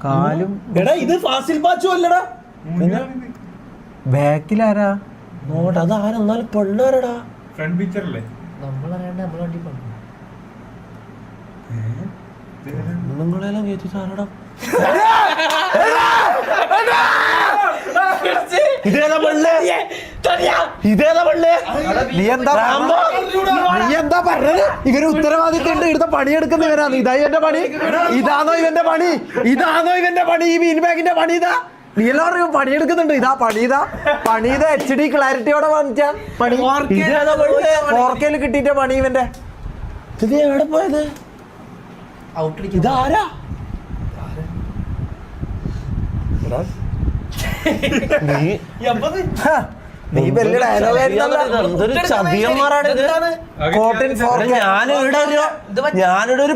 കാലും എടാ ഇത് ഫാസിൽ ബാച്ചു അല്ലടാ ബാക്കിലാരാ നോട്ട് അത് ആരെന്നാലും പെണ്ണാരടാ ഫ്രണ്ട് പിക്ചർ അല്ലേ നമ്മളറിയാണ്ട് നമ്മളെ വണ്ടി പണ്ടു നിങ്ങളെല്ലാം കയറ്റി സാറടാ ഇതേതാ പെണ്ണ് ഇതേതാ പെണ്ണ് നീ എന്താ പറഞ്ഞത് ഇവര് ഉത്തരവാദിത്തം ഉണ്ട് ഇവിടുത്തെ പണിയെടുക്കുന്ന ഇവരാണ് ഇതാണോ ഇവന്റെ പണി ഈ മീൻ ബാഗിന്റെ പണി ഇതാ നീ എല്ലാവരും പണിയെടുക്കുന്നുണ്ട് പണി HD ക്ലാരിറ്റിയോടെ വാങ്ങിച്ച പണി 4K കിട്ടിയിട്ട് പണി ഇവന്റെ ഇത് എവിടെ പോയത് ഇതാരാ നീ വലിയ ചതിയന്മാരാണ് ഞാനിവിടെ ഒരു